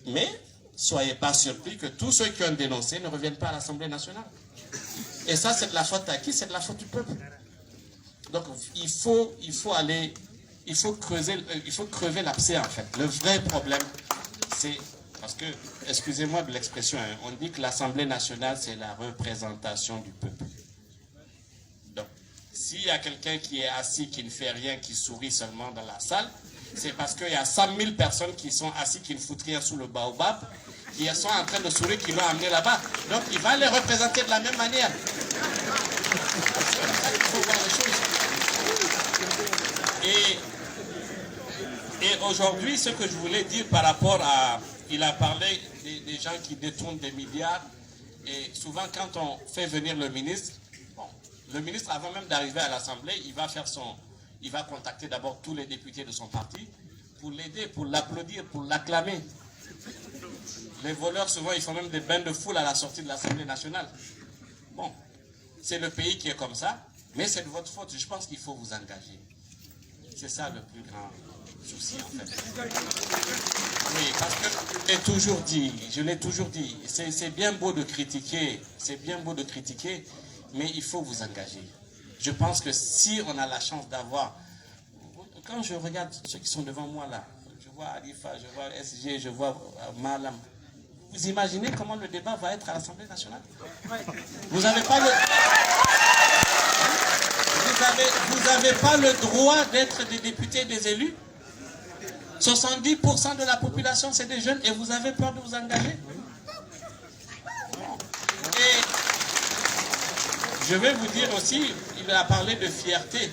Mais soyez pas surpris que tous ceux qui ont dénoncé ne reviennent pas à l'Assemblée nationale. Et ça, c'est de la faute à qui? C'est de la faute du peuple. Donc, il faut crever l'abcès, en fait. Le vrai problème, c'est... Parce que, excusez-moi de l'expression, hein, on dit que l'Assemblée nationale, c'est la représentation du peuple. Donc, s'il y a quelqu'un qui est assis, qui ne fait rien, qui sourit seulement dans la salle, c'est parce qu'il y a 100 000 personnes qui sont assis, qui ne foutent rien sous le baobab, qui sont en train de sourire, qui l'ont amené là-bas. Donc, il va les représenter de la même manière. C'est comme ça qu'il faut voir les choses. Et aujourd'hui, ce que je voulais dire par rapport à... Il a parlé des gens qui détournent des milliards. Et souvent, quand on fait venir le ministre, bon, le ministre, avant même d'arriver à l'Assemblée, il va contacter d'abord tous les députés de son parti pour l'aider, pour l'applaudir, pour l'acclamer. Les voleurs, souvent, ils font même des bains de foule à la sortie de l'Assemblée nationale. Bon, c'est le pays qui est comme ça, mais c'est de votre faute. Je pense qu'il faut vous engager. C'est ça le plus grand souci, en fait. Oui, parce que je l'ai toujours dit, c'est bien beau de critiquer, mais il faut vous engager. Je pense que si on a la chance d'avoir... Quand je regarde ceux qui sont devant moi là, je vois Alifa, je vois SG, je vois Malam, vous imaginez comment le débat va être à l'Assemblée nationale? Vous n'avez pas le... Vous n'avez pas le droit d'être des députés, des élus. 70% de la population, c'est des jeunes et vous avez peur de vous engager. Et je vais vous dire aussi, il a parlé de fierté,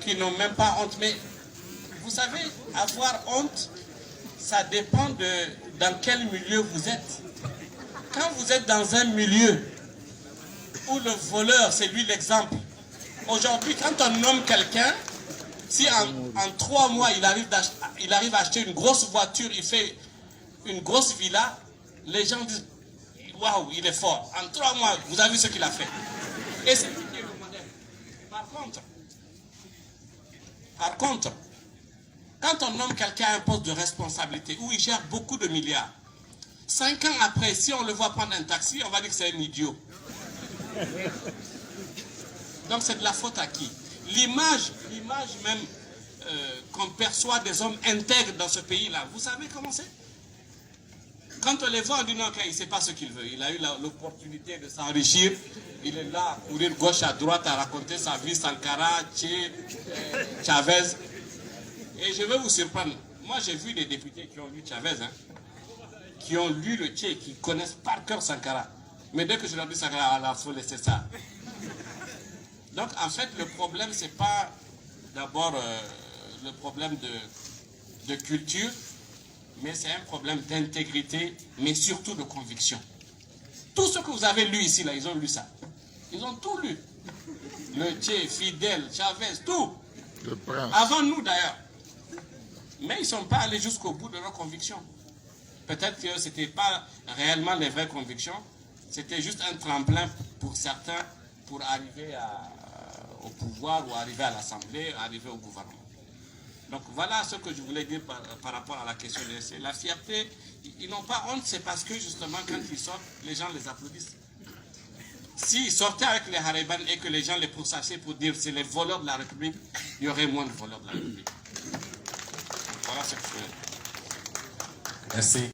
qui n'ont même pas honte. Mais vous savez, avoir honte, ça dépend de dans quel milieu vous êtes. Quand vous êtes dans un milieu où le voleur, c'est lui l'exemple. Aujourd'hui, quand on nomme quelqu'un, si en 3 mois, il arrive à acheter une grosse voiture, il fait une grosse villa, les gens disent, waouh, il est fort. En 3 mois, vous avez vu ce qu'il a fait. Et c'est lui qui est le modèle. Par contre, quand on nomme quelqu'un à un poste de responsabilité, où il gère beaucoup de milliards, 5 ans après, si on le voit prendre un taxi, on va dire que c'est un idiot. Donc c'est de la faute à qui? L'image même qu'on perçoit des hommes intègres dans ce pays-là, vous savez comment c'est? Quand on les voit, on dit non, okay, il ne sait pas ce qu'il veut. Il a eu l'opportunité de s'enrichir. Il est là, à courir gauche à droite, à raconter sa vie, Sankara, Chavez. Et je vais vous surprendre. Moi, j'ai vu des députés qui ont lu Chavez, hein, qui ont lu le Tché, qui connaissent par cœur Sankara. Mais dès que je leur dis Sankara, alors il faut laisser ça. Donc, en fait, le problème, ce n'est pas d'abord le problème de culture, mais c'est un problème d'intégrité, mais surtout de conviction. Tout ce que vous avez lu ici, là, ils ont lu ça. Ils ont tout lu. Le Tché, Fidel, Chavez, tout. Avant nous, d'ailleurs. Mais ils ne sont pas allés jusqu'au bout de leurs convictions. Peut-être que ce n'était pas réellement les vraies convictions. C'était juste un tremplin pour certains pour arriver au pouvoir ou arriver à l'Assemblée, arriver au gouvernement. Donc voilà ce que je voulais dire par rapport à la question de l'essai. La fierté, ils n'ont pas honte, c'est parce que justement quand ils sortent, les gens les applaudissent. S'ils sortaient avec les Hariban et que les gens les pourchassaient pour dire c'est les voleurs de la République, il y aurait moins de voleurs de la République. Voilà ce que je voulais dire. Merci.